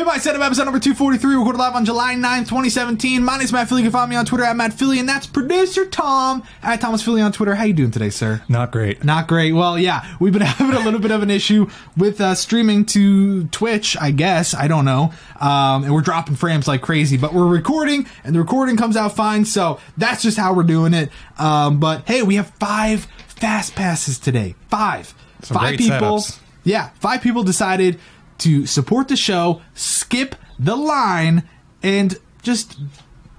PitBuy Setup episode number 243, recorded live on July 9th, 2017. My name's Matt Philly. You can find me on Twitter at Matt Philly, and that's producer Tom at Thomas Philly on Twitter. How you doing today, sir? Not great. Not great. Well, yeah, we've been having a little bit of an issue with streaming to Twitch, I guess. I don't know. And we're dropping frames like crazy, but we're recording, and the recording comes out fine, so that's just how we're doing it. But hey, we have 5 Fast Passes today. 5. Some 5 great people. setups. Yeah, 5 people decided to support the show, skip the line, and just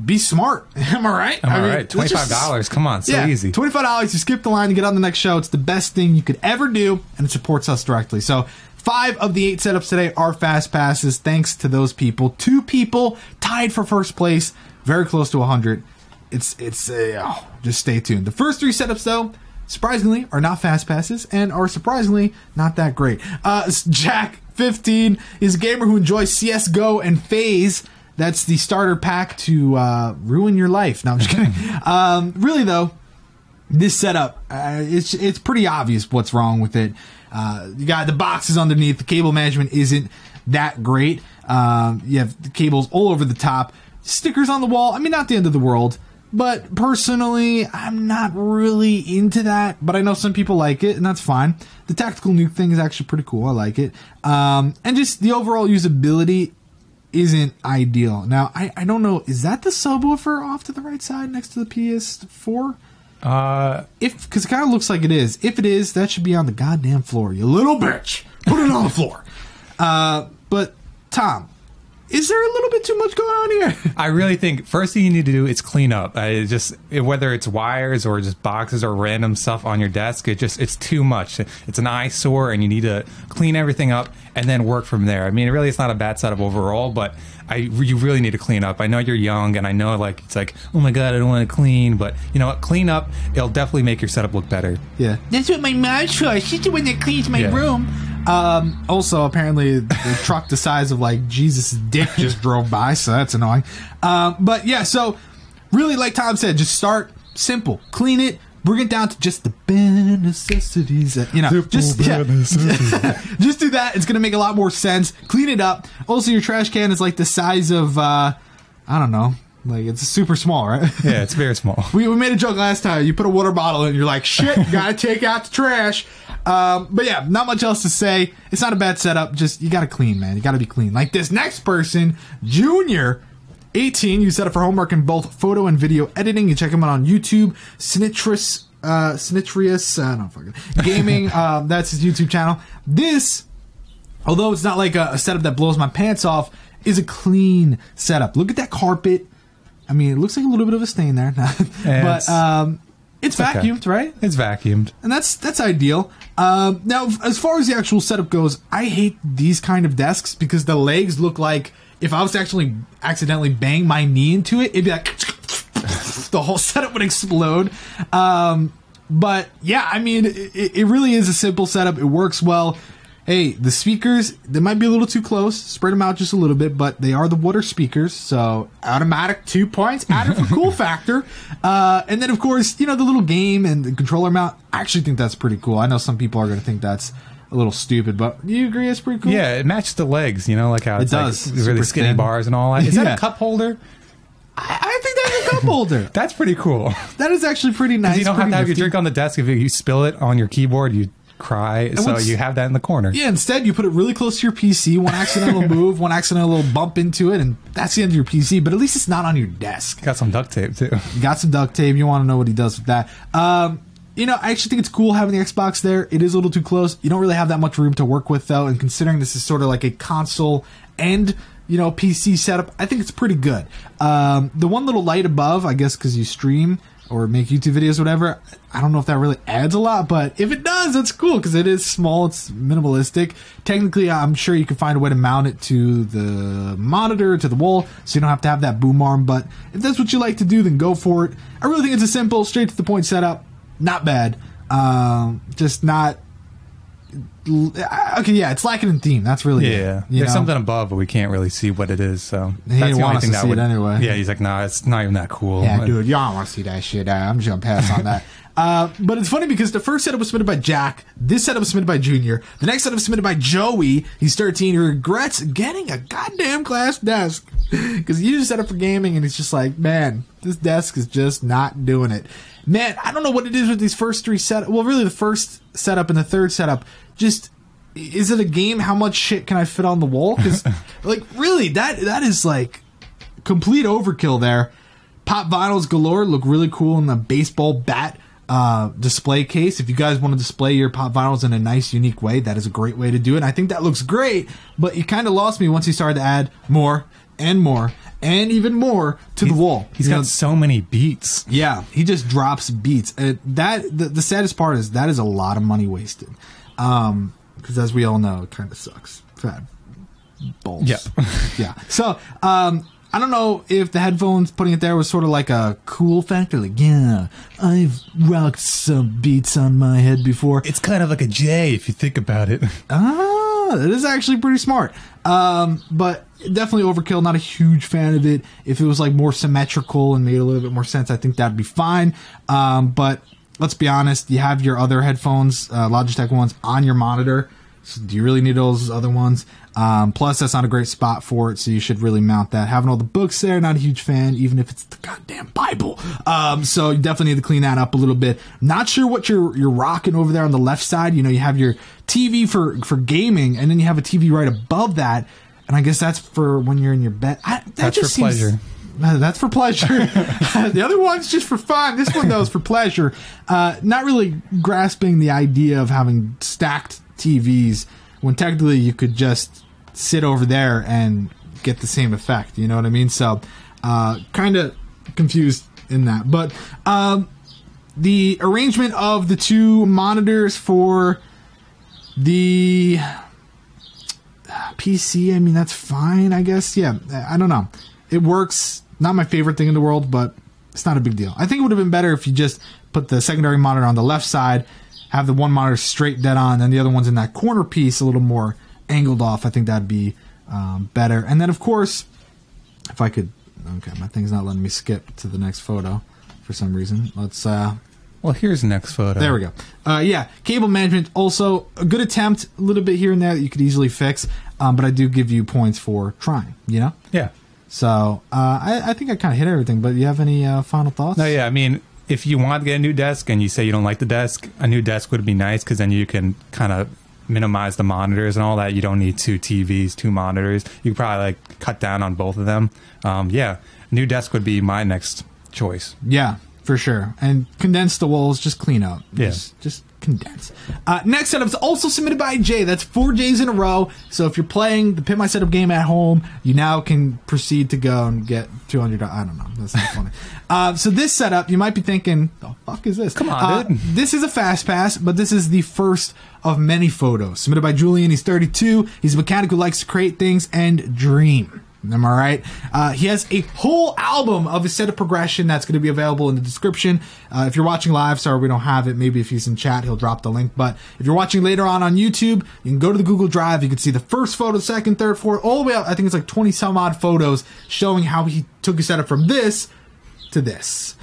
be smart. Am I right? I'm all right. $25. Come on, so easy. $25. You skip the line to get on the next show. It's the best thing you could ever do, and it supports us directly. So 5 of the 8 setups today are Fast Passes. Thanks to those people. 2 people tied for first place. Very close to 100. It's just stay tuned. The first 3 setups, though, surprisingly, are not Fast Passes and are surprisingly not that great. Jack 15 is a gamer who enjoys CSGO and FaZe. That's the starter pack to ruin your life. No, I'm just kidding. Really, though, this setup, it's pretty obvious what's wrong with it. You got the boxes underneath. The cable management isn't that great. You have the cables all over the top. Stickers on the wall. I mean, not the end of the world. But personally, I'm not really into that. But I know some people like it, and that's fine. The tactical nuke thing is actually pretty cool. I like it. And just the overall usability isn't ideal. Now, I don't know. Is that the subwoofer off to the right side next to the PS4? Because it kind of looks like it is. If it is, that should be on the goddamn floor. You little bitch. Put it on the floor. But, Tom, is there a little bit too much going on here? I really think first thing you need to do is clean up. Whether it's wires or just boxes or random stuff on your desk, it's too much. It's an eyesore, and you need to clean everything up and then work from there. I mean, really, it's not a bad setup overall, but you really need to clean up. I know you're young, and I know it's like, oh my god, I don't want to clean, but you know what? Clean up. It'll definitely make your setup look better. Yeah, that's what my mom does. She's the one that cleans my room. Also, apparently, the truck the size of like Jesus' dick just drove by, so that's annoying. But yeah, so really, like Tom said, just start simple, clean it, bring it down to just the bare necessities. Just do that. It's gonna make a lot more sense. Clean it up. Also, your trash can is like the size of I don't know. Like, it's super small, right? Yeah, it's very small. We made a joke last time. You put a water bottle in, and you're like, shit, gotta take out the trash. But yeah, not much else to say. It's not a bad setup. Just, you gotta clean, man. You gotta be clean. Like this next person, Junior, 18, you set up for homework in both photo and video editing. You check him out on YouTube. Sinitrius, Gaming, that's his YouTube channel. This, although it's not like a setup that blows my pants off, is a clean setup. Look at that carpet. I mean, it looks like a little bit of a stain there, but it's vacuumed, okay. Right? It's vacuumed, and that's ideal. Now, as far as the actual setup goes, I hate these kind of desks because the legs look like if I was to actually accidentally bang my knee into it, it'd be like the whole setup would explode. But yeah, I mean, it really is a simple setup. It works well. Hey, the speakers, they might be a little too close. Spread them out just a little bit, but they are the water speakers, so automatic 2 points added for cool factor. And then, of course, you know, the little game and the controller mount. I actually think that's pretty cool. I know some people are going to think that's a little stupid, but do you agree it's pretty cool? Yeah, it matches the legs, you know, like how it's does. Like really skinny thin bars and all that. Is that a cup holder? I think that's a cup holder. That's pretty cool. That is actually pretty nice. You don't have to have your drink on the desk. If you spill it on your keyboard, you cry, and so you have that in the corner. Yeah, instead you put it really close to your PC. One accidental move, one accidental bump into it, and that's the end of your PC, but at least it's not on your desk. Got some duct tape too. You got some duct tape. You want to know what he does with that. You know, I actually think it's cool having the Xbox there. It is a little too close. You don't really have that much room to work with, though, and considering this is sort of like a console and, you know, PC setup, I think it's pretty good. The one little light above, I guess because you stream or make YouTube videos, whatever, I don't know if that really adds a lot, but if it does, that's cool because it is small, it's minimalistic. Technically, I'm sure you can find a way to mount it to the monitor, to the wall, so you don't have to have that boom arm, but if that's what you like to do, then go for it. I really think it's a simple, straight to the point setup. Not bad. Just not okay, yeah, it's lacking in theme. That's really Yeah, it, you there's know? something above, but we can't really see what it is. So He that's didn't the want only us thing to that see would. it anyway. Yeah, he's like, nah, it's not even that cool. Yeah, dude, y'all don't want to see that shit. I'm just gonna pass on that. But it's funny because the first setup was submitted by Jack. This setup was submitted by Junior. The next setup was submitted by Joey. He's 13. He regrets getting a goddamn glass desk because he used a setup for gaming, and he's just like, man, this desk is just not doing it. Man, I don't know what it is with these first three setups. Well, really, the first setup and the third setup. Just, is it a game? How much shit can I fit on the wall? Because, like, really, that is like complete overkill there. Pop vinyls galore look really cool in the baseball bat display case. If you guys want to display your pop vinyls in a nice, unique way, that is a great way to do it. And I think that looks great, but you kind of lost me once you started to add more and more and even more to the wall. He's got so many beats. Yeah, he just drops beats. The saddest part is that is a lot of money wasted. Because as we all know, it kind of sucks. Fat balls. Yep. Yeah. So, I don't know if the headphones putting it there was sort of like a cool factor. Like, yeah, I've rocked some beats on my head before. It's kind of like a J if you think about it. That is actually pretty smart. But definitely overkill. Not a huge fan of it. If it was like more symmetrical and made a little bit more sense, I think that'd be fine. But let's be honest, you have your other headphones, Logitech ones, on your monitor. So do you really need those other ones? Plus, that's not a great spot for it, so you should really mount that. Having all the books there, not a huge fan, even if it's the goddamn Bible. So you definitely need to clean that up a little bit. Not sure what you're rocking over there on the left side. You know, you have your TV for gaming, and then you have a TV right above that. And I guess that's for when you're in your bed. That's for pleasure. That's for pleasure. The other one's just for fun. This one, though, is for pleasure. Not really grasping the idea of having stacked TVs when technically you could just sit over there and get the same effect. You know what I mean? So, kind of confused in that. But the arrangement of the two monitors for the PC, I mean, that's fine, I guess. Yeah, I don't know. It works. Not my favorite thing in the world, but it's not a big deal. I think it would have been better if you just put the secondary monitor on the left side, have the one monitor straight dead on, and the other one's in that corner piece a little more angled off. I think that'd be better. And then, of course, if I could... Okay, my thing's not letting me skip to the next photo for some reason. Let's... Well, here's the next photo. There we go. Yeah, cable management, also a good attempt, a little bit here and there that you could easily fix, but I do give you points for trying, you know? Yeah. So, I think I kind of hit everything, but you have any final thoughts? No, yeah, I mean, if you want to get a new desk and you say you don't like the desk, a new desk would be nice because then you can kind of minimize the monitors and all that. You don't need two TVs, two monitors. You could probably like cut down on both of them. Yeah, new desk would be my next choice. Yeah, for sure. And condense the walls, just clean up. Yeah. Just condense. Next setup is also submitted by Jay. That's 4 J's in a row. So if you're playing the Pit My Setup game at home, you now can proceed to go and get $200. I don't know. That's not funny. So this setup, you might be thinking, the fuck is this? Come on, dude. This is a fast pass, but this is the first of many photos. Submitted by Julian. He's 32. He's a mechanic who likes to create things and dream. Am I right? He has a whole album of his setup progression that's going to be available in the description. If you're watching live, sorry we don't have it. Maybe if he's in chat, he'll drop the link. But if you're watching later on YouTube, you can go to the Google Drive. You can see the first photo, second, third, fourth, all the way up. I think it's like 20 some odd photos showing how he took his setup from this to this.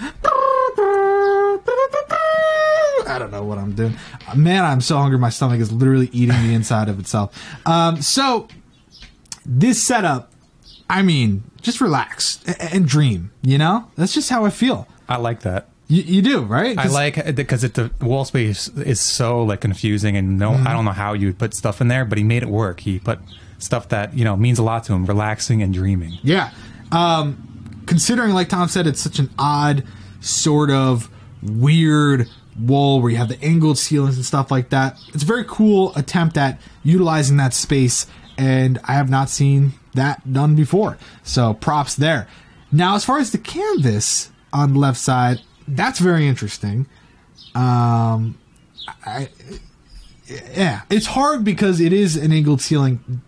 I don't know what I'm doing. Man, I'm so hungry. My stomach is literally eating the inside of itself. So this setup, I mean, just relax and dream, you know? That's just how I feel. I like that. You do, right? I like it because the wall space is so like confusing and I don't know how you would put stuff in there, but he made it work. He put stuff that, you know, means a lot to him, relaxing and dreaming. Yeah. Considering, like Tom said, it's such an odd sort of weird wall where you have the angled ceilings and stuff like that. It's a very cool attempt at utilizing that space, and I have not seen that done before. So props there. Now, as far as the canvas on the left side, that's very interesting. Yeah, it's hard because it is an angled ceiling.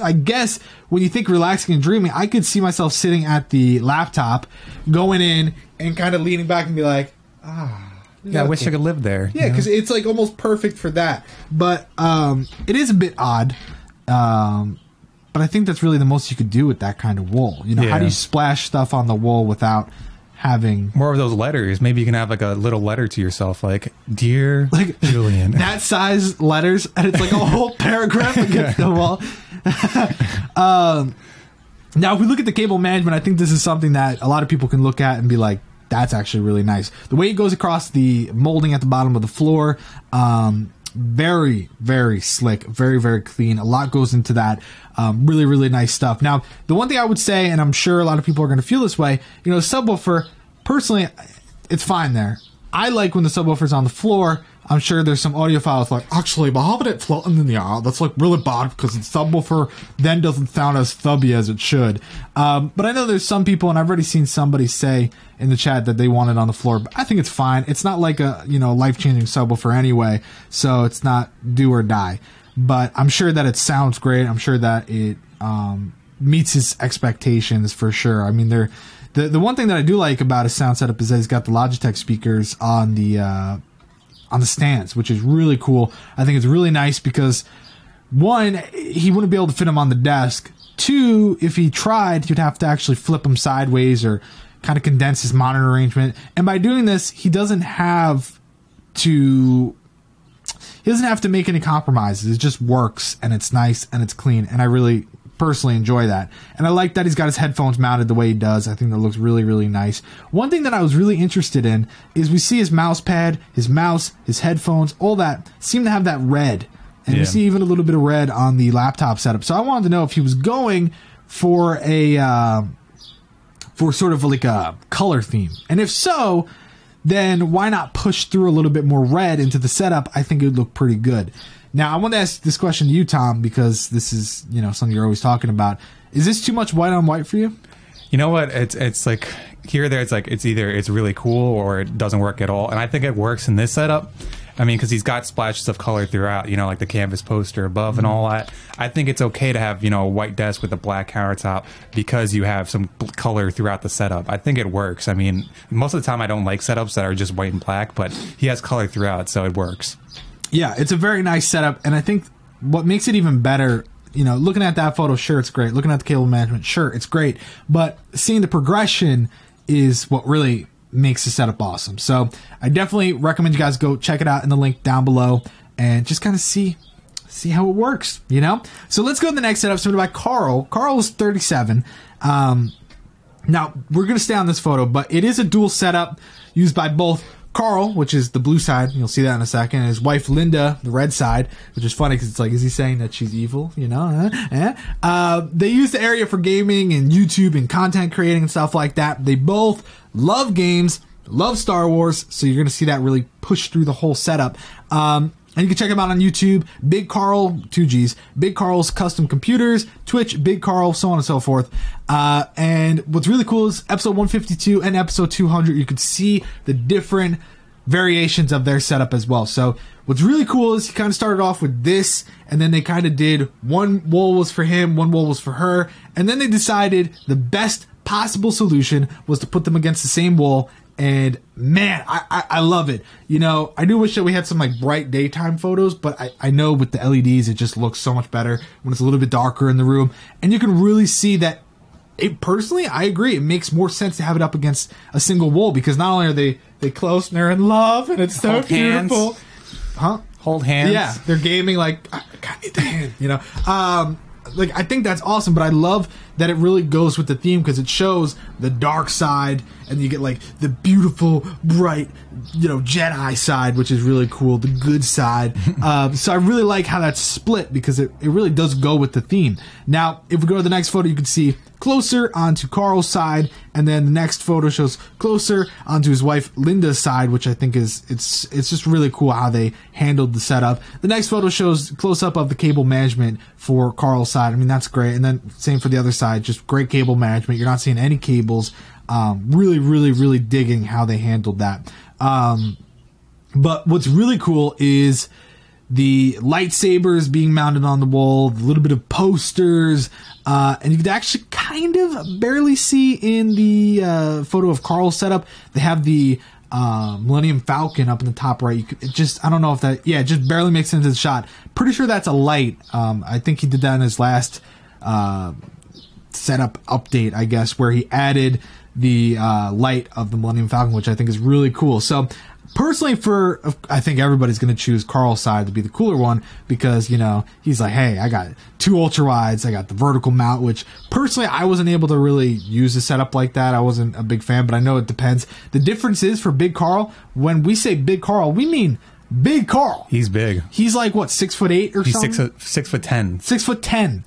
I guess when you think relaxing and dreaming, I could see myself sitting at the laptop, going in and kind of leaning back and be like, Yeah, I wish I could live there. Yeah, because it's like almost perfect for that. But it is a bit odd. But I think that's really the most you could do with that kind of wool. You know, how do you splash stuff on the wool without having more of those letters? Maybe you can have like a little letter to yourself, like "Dear Julian." That size letters, and it's like a whole paragraph against the wall. Now, if we look at the cable management, I think this is something that a lot of people can look at and be like, that's actually really nice. The way it goes across the molding at the bottom of the floor, very, very slick, very, very clean. A lot goes into that. Really, really nice stuff. Now, the one thing I would say, and I'm sure a lot of people are going to feel this way, you know, the subwoofer, personally, it's fine there. I like when the subwoofer's on the floor. I'm sure there's some audiophiles like, actually, but having it floating in the air, that's like really bad because the subwoofer then doesn't sound as thubby as it should. But I know there's some people, and I've already seen somebody say in the chat that they want it on the floor. But I think it's fine. It's not like a, you know, life-changing subwoofer anyway, so it's not do or die. But I'm sure that it sounds great. I'm sure that it meets his expectations for sure. I mean, the one thing that I do like about his sound setup is that he's got the Logitech speakers on the stands, which is really cool. I think it's really nice because, one, he wouldn't be able to fit them on the desk. Two, if he tried, he'd have to actually flip them sideways or kind of condense his monitor arrangement. And by doing this, he doesn't have to make any compromises. It just works, and it's nice, and it's clean, and I really personally enjoy that. And I like that he's got his headphones mounted the way he does. I think that looks really, really nice. One thing that I was really interested in is we see his mouse pad, his mouse, his headphones, all that seem to have that red. And we see even a little bit of red on the laptop setup. So I wanted to know if he was going for for sort of like a color theme. And if so, then why not push through a little bit more red into the setup? I think it would look pretty good. Now, I want to ask this question to you, Tom, because this is, you know, something you're always talking about. Is this too much white on white for you? You know what? It's like here or there. It's like it's either it's really cool or it doesn't work at all. And I think it works in this setup. I mean, because he's got splashes of color throughout, you know, like the canvas poster above and all that. I think it's okay to have, you know, a white desk with a black countertop because you have some color throughout the setup. I think it works. I mean, most of the time I don't like setups that are just white and black, but he has color throughout, so it works. Yeah, it's a very nice setup, and I think what makes it even better, you know, looking at that photo, sure, it's great. Looking at the cable management, sure, it's great. But seeing the progression is what really makes the setup awesome. So I definitely recommend you guys go check it out in the link down below and just kind of see how it works, you know? So let's go to the next setup, submitted by Carl. Carl is 37. Now, we're going to stay on this photo, but it is a dual setup used by both Carl, which is the blue side, you'll see that in a second, and his wife Linda, the red side, which is funny because it's like, is he saying that she's evil? You know? They use the area for gaming and YouTube and content creating and stuff like that. They both love games, love Star Wars, so you're going to see that really push through the whole setup. And you can check him out on YouTube, Big Carl, 2 G's, Big Carl's Custom Computers, Twitch, Big Carl, so on and so forth. And what's really cool is episode 152 and episode 200, you can see the different variations of their setup as well. So what's really cool is he kind of started off with this, and then they kind of did one wall was for him, one wall was for her, and then they decided the best possible solution was to put them against the same wall. And man, I love it. You know, I do wish that we had some like bright daytime photos, but I know with the LEDs, it just looks so much better when it's a little bit darker in the room. And you can really see that personally, I agree. It makes more sense to have it up against a single wall because not only are they close and they're in love and it's so beautiful. Huh? Hold hands. Yeah. They're gaming like, I need the hand, you know? Like, I think that's awesome, but I love that it really goes with the theme because it shows the dark side and you get like the beautiful, bright, you know, Jedi side, which is really cool, the good side. So I really like how that's split because it really does go with the theme. Now, if we go to the next photo, you can see closer onto Carl's side, and then the next photo shows closer onto his wife Linda's side, which I think is it's just really cool how they handled the setup. The next photo shows close up of the cable management for Carl's side. I mean, that's great. And then same for the other side, just great cable management. You're not seeing any cables. Really, really, really digging how they handled that. But what's really cool is the lightsabers being mounted on the wall, a little bit of posters, and you could actually kind of barely see in the photo of Carl's setup. They have the Millennium Falcon up in the top right. I don't know if that, it just barely makes it into the shot. Pretty sure that's a light. I think he did that in his last setup update, I guess, where he added the light of the Millennium Falcon, which I think is really cool. So personally, I think everybody's going to choose Carl's side to be the cooler one because, he's like, hey, I got 2 ultra wides, I got the vertical mount, which personally I wasn't able to really use a setup like that. I wasn't a big fan, but I know it depends. The difference is for Big Carl, when we say Big Carl, we mean Big Carl. He's big. He's like, what, 6'8" or something? He's 6'10". 6'10".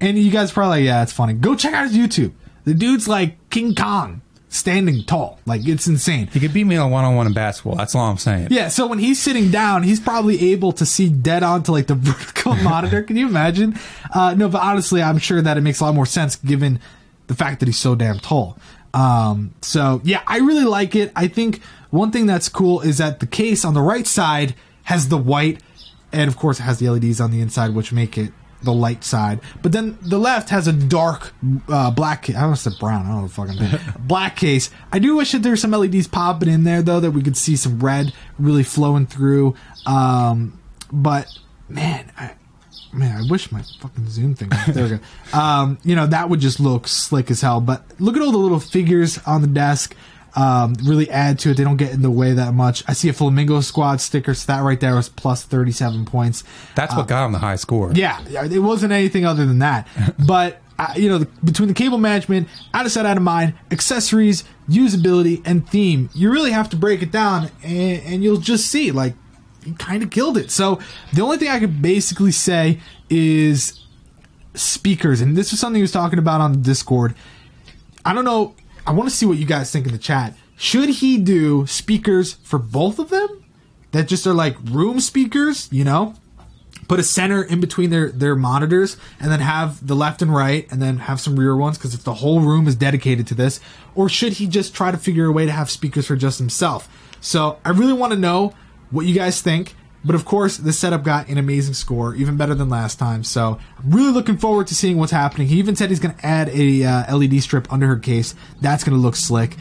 And you guys are probably like, yeah, it's funny. Go check out his YouTube. The dude's like King Kong, standing tall. Like, it's insane. He could beat me on one-on-one in basketball. That's all I'm saying. Yeah, so when he's sitting down, he's probably able to see dead on to, like, the vertical monitor. Can you imagine? No, but honestly, I'm sure that it makes a lot more sense given the fact that he's so damn tall. So, yeah, I really like it. I think one thing that's cool is that the case on the right side has the white, and, of course, it has the LEDs on the inside, which make it the light side, but then the left has a dark black case. I almost said brown. I don't know what the fuck I'm doing. Black case. I do wish that there's some LEDs popping in there though, that we could see some red really flowing through. But man, I wish my fucking zoom thing. There we go. That would just look slick as hell. But look at all the little figures on the desk. Really add to it. They don't get in the way that much. I see a Flamingo Squad sticker, so that right there was plus 37 points. That's what got him the high score. Yeah, it wasn't anything other than that. But, between the cable management, out of sight, out of mind, accessories, usability, and theme, you really have to break it down, and you'll just see, like, he kind of killed it. So, the only thing I could basically say is speakers, and this was something he was talking about on the Discord. I don't know. I want to see what you guys think in the chat. Should he do speakers for both of them? That just are like room speakers, Put a center in between their monitors and then have the left and right and then have some rear ones because if the whole room is dedicated to this. Or should he just try to figure a way to have speakers for just himself? So I really want to know what you guys think. But of course, this setup got an amazing score, even better than last time. So I'm really looking forward to seeing what's happening. He even said he's going to add a LED strip under her case. That's going to look slick.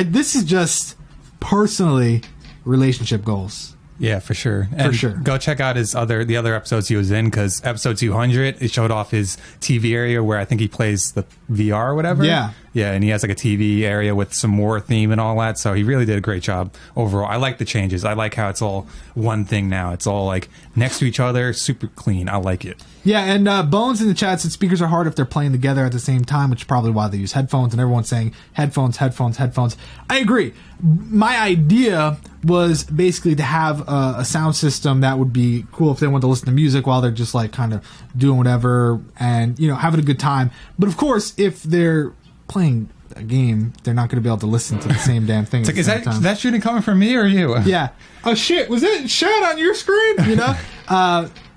This is just personally relationship goals. Yeah, for sure. And for sure. Go check out the other episodes he was in, because episode 200, it showed off his TV area where I think he plays the VR or whatever. Yeah. Yeah, and he has like a TV area with some more theme and all that. So he really did a great job overall. I like the changes. I like how it's all one thing now. It's all like next to each other, super clean. I like it. Yeah, and Bones in the chat said speakers are hard if they're playing together at the same time, which is probably why they use headphones, and everyone's saying headphones, headphones, headphones. I agree. My idea was basically to have a sound system that would be cool if they want to listen to music while they're just like kind of doing whatever and, having a good time. But of course, if they're playing a game, they're not going to be able to listen to the same damn thing. It's like, is that shooting coming from me or you? Yeah. Oh shit, was that shot on your screen?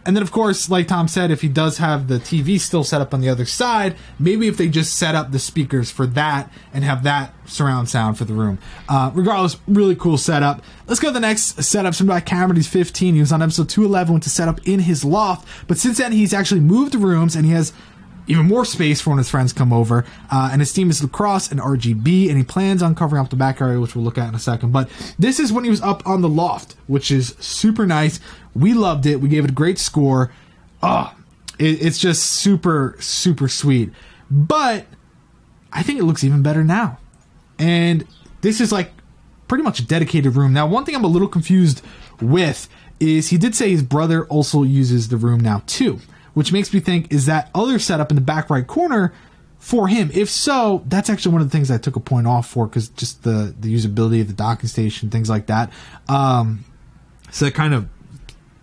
And then, of course, like Tom said, if he does have the TV still set up on the other side, maybe if they just set up the speakers for that and have that surround sound for the room. Regardless, really cool setup. Let's go to the next setup. Something about Cameron. He's 15. He was on episode 211, went to set up in his loft. But since then, he's actually moved rooms, and he has even more space for when his friends come over. And his team is lacrosse and RGB, and he plans on covering up the back area, which we'll look at in a second. But this is when he was up on the loft, which is super nice. We loved it. We gave it a great score. It's just super, super sweet. But I think it looks even better now. And this is like pretty much a dedicated room. Now, one thing I'm a little confused with is he did say his brother also uses the room now too, which makes me think, is that other setup in the back right corner for him? If so, that's actually one of the things I took a point off for, because just the usability of the docking station, things like that. So it kind of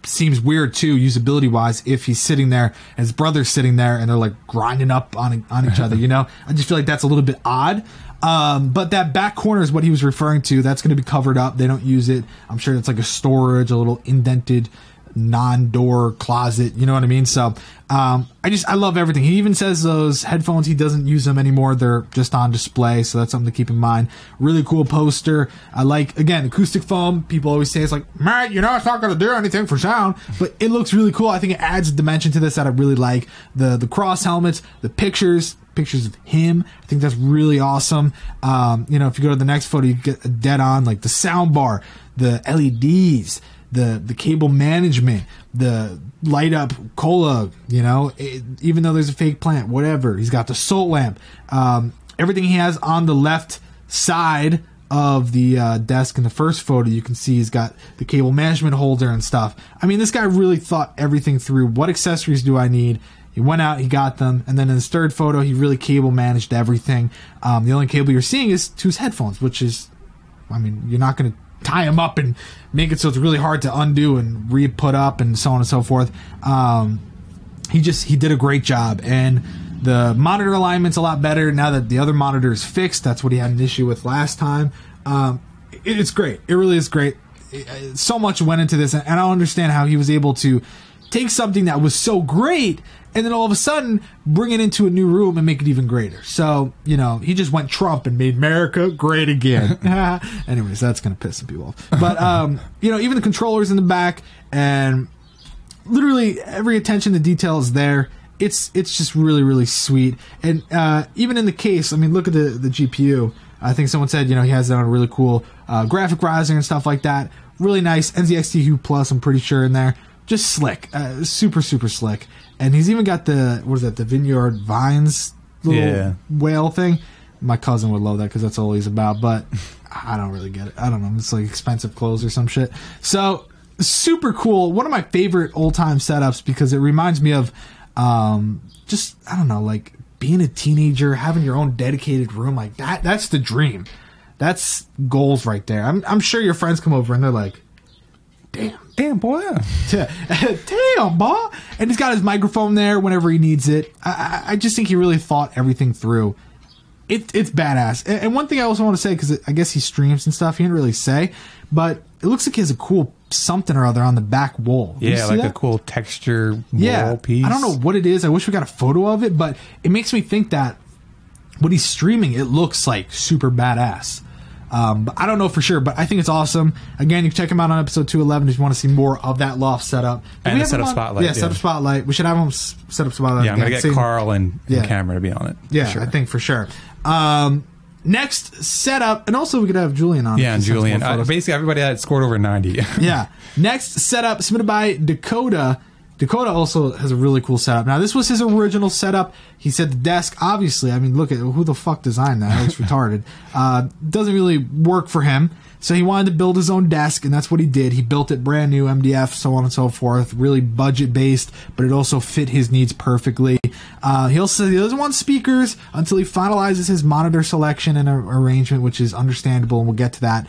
seems weird too, usability wise, if he's sitting there and his brother's sitting there and they're like grinding up on each other, I just feel like that's a little bit odd. But that back corner is what he was referring to. That's going to be covered up. They don't use it. I'm sure it's like a storage, a little indented non-door closet, you know what I mean? So I love everything. He even says those headphones, he doesn't use them anymore, they're just on display, so that's something to keep in mind. Really cool poster. I like, again, acoustic foam. People always say it's like, Matt, it's not going to do anything for sound, but it looks really cool. I think it adds a dimension to this that I really like. The cross helmets, the pictures of him, I think that's really awesome. If you go to the next photo, you get a dead on, like the sound bar, the LEDs, the cable management, the light up cola, even though there's a fake plant, whatever. He's got the salt lamp. Everything he has on the left side of the desk in the first photo, you can see he's got the cable management holder and stuff. I mean, this guy really thought everything through. What accessories do I need? He went out, he got them, and then in his third photo, he really cable managed everything. The only cable you're seeing is to his headphones, which is, you're not going to tie them up and make it so it's really hard to undo and re-put up and so on and so forth. He did a great job, and the monitor alignment's a lot better now that the other monitor is fixed. That's what he had an issue with last time. It's great. It really is great. So much went into this, and I don't understand how he was able to take something that was so great and then all of a sudden bring it into a new room and make it even greater. So, he just went Trump and made America great again. Anyways, that's going to piss some people off. But, even the controllers in the back and literally every attention to detail is there. It's just really, really sweet. And even in the case, look at the GPU. I think someone said, he has it on a really cool graphic riser and stuff like that. Really nice. NZXT Plus, I'm pretty sure, in there. Just slick. Super, super slick. And he's even got the Vineyard Vines little whale thing. My cousin would love that because that's all he's about, but I don't really get it. I don't know. It's like expensive clothes or some shit. So, super cool. One of my favorite old-time setups because it reminds me of like being a teenager, having your own dedicated room like that. That's the dream. That's goals right there. I'm sure your friends come over and they're like, Damn, boy. Damn, boy. And he's got his microphone there whenever he needs it. I just think he really thought everything through. It's badass. And one thing I also want to say, because I guess he streams and stuff, he didn't really say, but it looks like he has a cool something or other on the back wall. Yeah, like a cool texture wall piece. I don't know what it is. I wish we got a photo of it, but it makes me think that when he's streaming, it looks like super badass. But I don't know for sure, but I think it's awesome. Again, you can check him out on episode 211 if you want to see more of that loft setup. And the setup spotlight. Yeah, setup spotlight. We should have him set up spotlight. Yeah, I'm going to get Carl and camera to be on it. Yeah, sure. I think for sure. Next setup, and also we could have Julian on. Yeah, and Julian. Basically, everybody that scored over 90. Yeah. Next setup submitted by Dakota. Dakota also has a really cool setup. Now, this was his original setup. He said the desk, obviously, look at who the fuck designed that. It looks retarded. Doesn't really work for him. So he wanted to build his own desk, and that's what he did. He built it brand new, MDF, so on and so forth. Really budget-based, but it also fit his needs perfectly. He also said he doesn't want speakers until he finalizes his monitor selection and arrangement, which is understandable, and we'll get to that.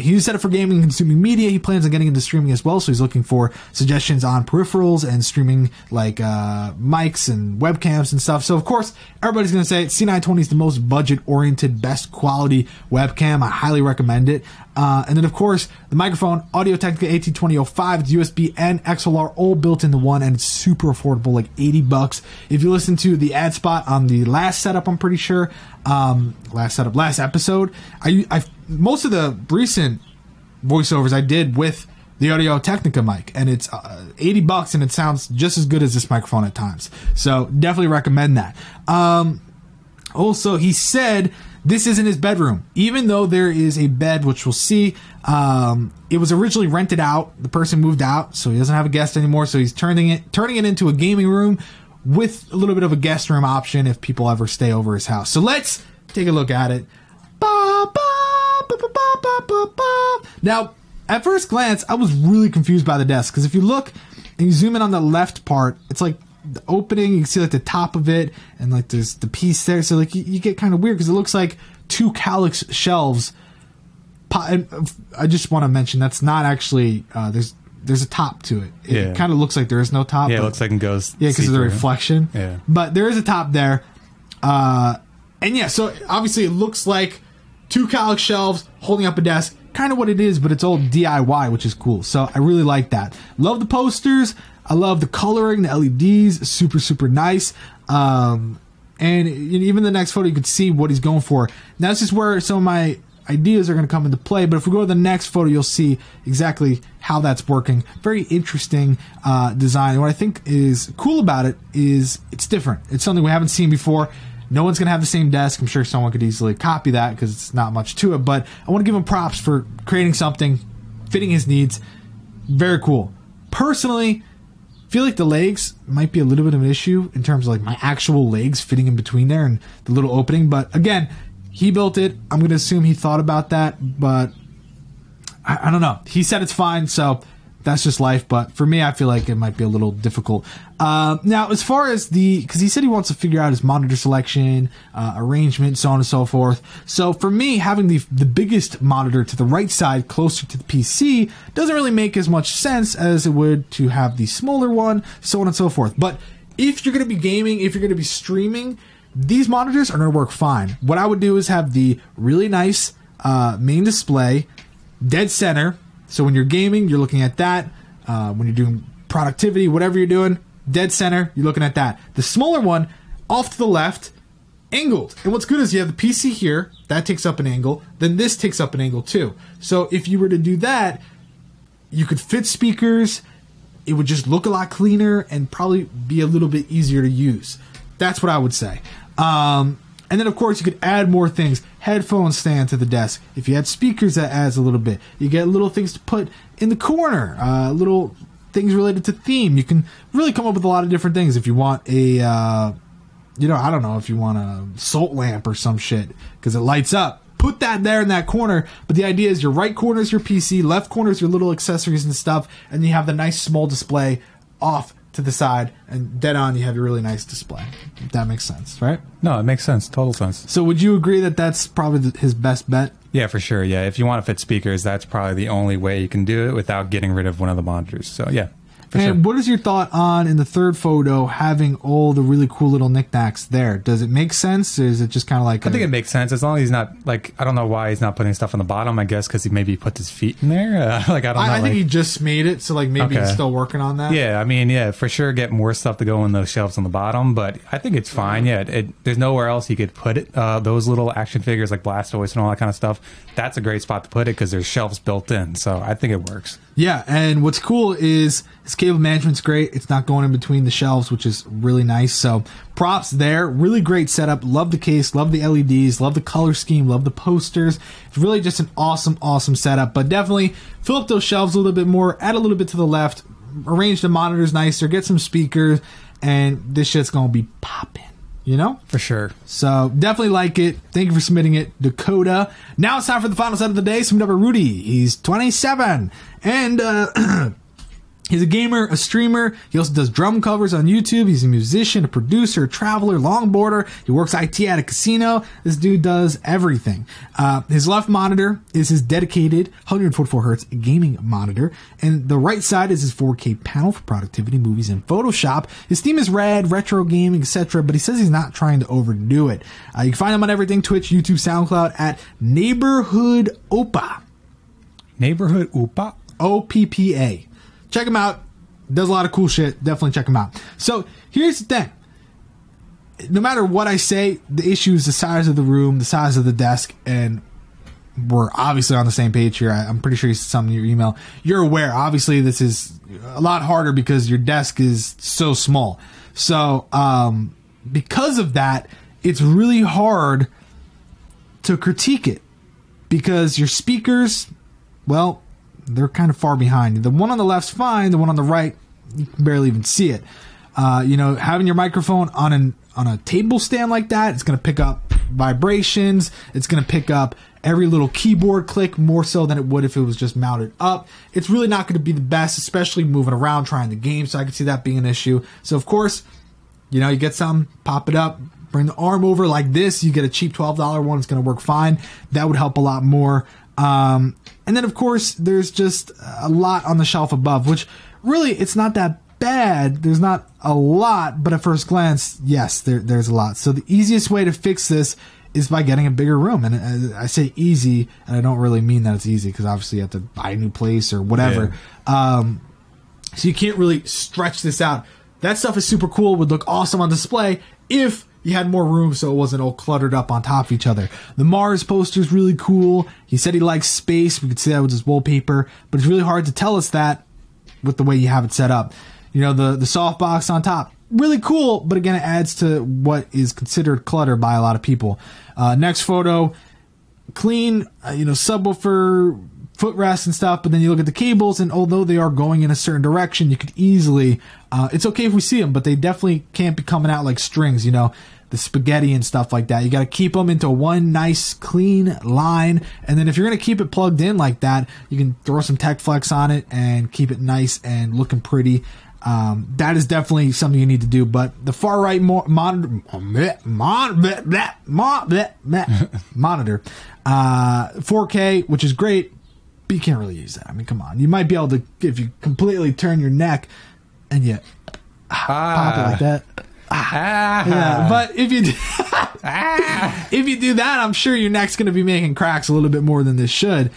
He used it for gaming and consuming media. He plans on getting into streaming as well, so he's looking for suggestions on peripherals and streaming like mics and webcams and stuff. So, of course, everybody's going to say C920 is the most budget-oriented, best quality webcam. I highly recommend it. And then, of course, the microphone, Audio-Technica AT2005, it's USB and XLR all built into one, and it's super affordable, like $80. If you listen to the ad spot on the last setup, I'm pretty sure, last episode, I most of the recent voiceovers I did with the Audio-Technica mic, and it's $80, and it sounds just as good as this microphone at times. So definitely recommend that. Also, he said this isn't his bedroom, even though there is a bed, which we'll see. It was originally rented out. The person moved out, so he doesn't have a guest anymore. So he's turning it into a gaming room with a little bit of a guest room option if people ever stay over his house. So let's take a look at it. Now, at first glance, I was really confused by the desk, because if you look and you zoom in on the left part, it's like the opening, you can see like the top of it, and like there's the piece there, so like you get kind of weird because it looks like two Calyx shelves. And I just want to mention that's not actually there's a top to it. It kind of looks like there is no top. Yeah, it looks like it goes. Yeah, because of the reflection. Yeah, but there is a top there, and yeah, so obviously it looks like two Calyx shelves holding up a desk. kind of what it is, but it's all DIY, which is cool. So I really like that. Love the posters. I love the coloring, the LEDs, super, super nice. And even the next photo, you can see what he's going for. Now, this is where some of my ideas are going to come into play, but if we go to the next photo, you'll see exactly how that's working. Very interesting design. And what I think is cool about it is it's different. It's something we haven't seen before. No one's going to have the same desk. I'm sure someone could easily copy that because it's not much to it, but I want to give him props for creating something fitting his needs. Very cool. Personally, I feel like the legs might be a little bit of an issue in terms of like my actual legs fitting in between there and the little opening, but again, he built it. I'm going to assume he thought about that, but I don't know. He said it's fine, so that's just life. But for me, I feel like it might be a little difficult. Now, as far as because he said he wants to figure out his monitor selection, arrangement, so on and so forth. So for me, having the biggest monitor to the right side, closer to the PC, doesn't really make as much sense as it would to have the smaller one, so on and so forth. But if you're going to be gaming, if you're going to be streaming, these monitors are going to work fine. What I would do is have the really nice main display dead center. So when you're gaming, you're looking at that. When you're doing productivity, whatever you're doing, dead center, you're looking at that. The smaller one, off to the left, angled. And what's good is you have the PC here. That takes up an angle. Then this takes up an angle too. So if you were to do that, you could fit speakers. It would just look a lot cleaner and probably be a little bit easier to use. That's what I would say. And then, of course, you could add more things. Headphone stand to the desk. If you had speakers, that adds a little bit. You get little things to put in the corner. Little things related to theme. You can really come up with a lot of different things. If you want a, I don't know, if you want a salt lamp or some shit, because it lights up. Put that there in that corner. But the idea is your right corner is your PC, left corner is your little accessories and stuff, and you have the nice small display off to the side, and dead on you have your really nice display. If that makes sense, right? No, it makes sense. Total sense. So would you agree that that's probably his best bet? Yeah, for sure. Yeah, if you want to fit speakers, that's probably the only way you can do it without getting rid of one of the monitors. So yeah. And what is your thought on, in the third photo, having all the really cool little knickknacks there? Does it make sense, or is it just kind of like... I think it makes sense, as long as he's not, like, I don't know why he's not putting stuff on the bottom, I guess because he maybe put his feet in there. I don't know. I think he just made it, so like maybe he's still working on that. Yeah, I mean, yeah, for sure get more stuff to go in those shelves on the bottom, but I think it's fine. Yeah, there's nowhere else he could put it. Those little action figures like Blastoise and all that kind of stuff, that's a great spot to put it because there's shelves built in, so I think it works. Yeah, and what's cool is his cable management's great. It's not going in between the shelves, which is really nice. So props there. Really great setup. Love the case. Love the LEDs. Love the color scheme. Love the posters. It's really just an awesome, awesome setup. But definitely fill up those shelves a little bit more. Add a little bit to the left. Arrange the monitors nicer. Get some speakers. And this shit's going to be popping. You know? For sure. So definitely like it. Thank you for submitting it, Dakota. Now it's time for the final set of the day. Some number Rudy. He's 27. And he's a gamer, a streamer. He also does drum covers on YouTube. He's a musician, a producer, a traveler, longboarder. He works IT at a casino. This dude does everything. His left monitor is his dedicated 144 hertz gaming monitor. And the right side is his 4K panel for productivity, movies, and Photoshop. His theme is red, retro gaming, etc. But he says he's not trying to overdo it. You can find him on everything: Twitch, YouTube, SoundCloud at Neighborhood Oppa. Neighborhood Oppa? OPPA. Check him out. Does a lot of cool shit. Definitely check him out. So here's the thing. No matter what I say, the issue is the size of the room, the size of the desk, and we're obviously on the same page here. I'm pretty sure you said something in your email. You're aware. Obviously, this is a lot harder because your desk is so small. So because of that, it's really hard to critique it because your speakers, well, they're kind of far behind. The one on the left's fine. The one on the right, you can barely even see it. Having your microphone on a table stand like that, it's going to pick up vibrations. It's going to pick up every little keyboard click more so than it would if it was just mounted up. It's really not going to be the best, especially moving around trying the game. So I can see that being an issue. So of course, you get some, pop it up, bring the arm over like this. You get a cheap $12 one. It's going to work fine. That would help a lot more. And then, of course, there's just a lot on the shelf above, which really, it's not that bad. There's not a lot, but at first glance, yes, there's a lot. So the easiest way to fix this is by getting a bigger room. And I say easy, and I don't really mean that it's easy, because obviously you have to buy a new place or whatever. Yeah. So you can't really stretch this out. That stuff is super cool, would look awesome on display if you had more room so it wasn't all cluttered up on top of each other. The Mars poster is really cool. He said he likes space. We could see that with his wallpaper, but it's really hard to tell us that with the way you have it set up. You know, the softbox on top, really cool, but again, it adds to what is considered clutter by a lot of people. Next photo, clean, subwoofer, footrest and stuff, but then you look at the cables, and although they are going in a certain direction, you could easily, it's okay if we see them, but they definitely can't be coming out like strings, the spaghetti and stuff like that. You got to keep them into one nice clean line, and then if you're going to keep it plugged in like that, you can throw some Tech Flex on it and keep it nice and looking pretty. That is definitely something you need to do, but the far right monitor, 4K, which is great, but you can't really use that. I mean, come on. You might be able to, if you completely turn your neck and you pop it like that. Yeah, but if you do, if you do that, I'm sure your neck's going to be making cracks a little bit more than this should.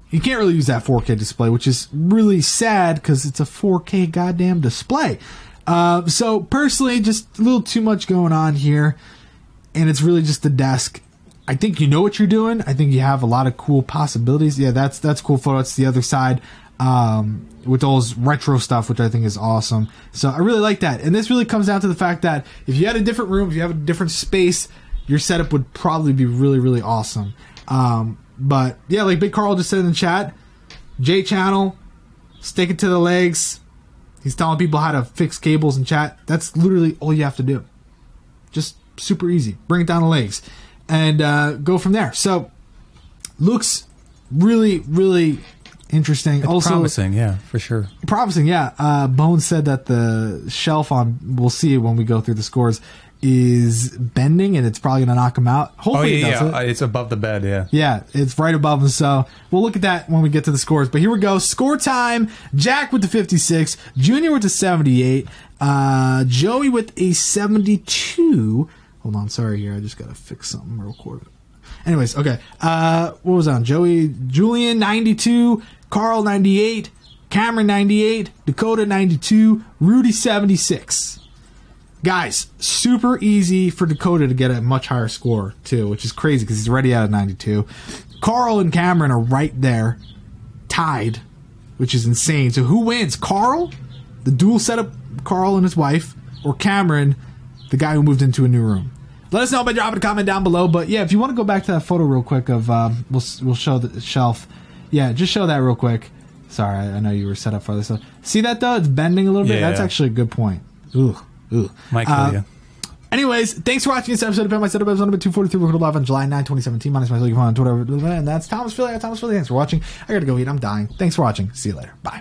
You can't really use that 4K display, which is really sad because it's a 4K goddamn display. So personally, just a little too much going on here, and it's really just the desk. I think you know what you're doing. I think you have a lot of cool possibilities. Yeah, that's a cool photo. It's the other side with all this retro stuff, which I think is awesome. So I really like that. And this really comes down to the fact that if you had a different room, if you have a different space, your setup would probably be really, really awesome. But yeah, like Big Carl just said in the chat, J channel, stick it to the legs. He's telling people how to fix cables in chat. That's literally all you have to do. Just super easy. Bring it down the legs and go from there. So looks really, really interesting. It's also promising, yeah, for sure. Promising, yeah. Bones said that the shelf on, we'll see when we go through the scores, is bending, and it's probably going to knock him out. Hopefully it does it. It's above the bed, yeah. Yeah, it's right above him, so we'll look at that when we get to the scores. But here we go. Score time. Jack with the 56, Junior with the 78, Joey with a 72. Hold on, sorry here. I just got to fix something real quick. Anyways, okay. What was on? Julian, 92, Carl, 98, Cameron, 98, Dakota, 92, Rudy, 76. Guys, super easy for Dakota to get a much higher score, too, which is crazy because he's already at a 92. Carl and Cameron are right there, tied, which is insane. So who wins? Carl, the dual setup Carl and his wife, or Cameron, the guy who moved into a new room? Let us know by dropping a comment down below. But yeah, if you want to go back to that photo real quick of, we'll show the shelf. Yeah, just show that real quick. Sorry, I know you were set up for this. See that though? It's bending a little bit. That's actually a good point. Ooh. Might kill you. Anyways, thanks for watching this episode of My Setup. Episode number 243. We're live on July 9, 2017. My name is Michael. You can find on Twitter. And that's Thomas Philly. Thanks for watching. I gotta go eat. I'm dying. Thanks for watching. See you later. Bye.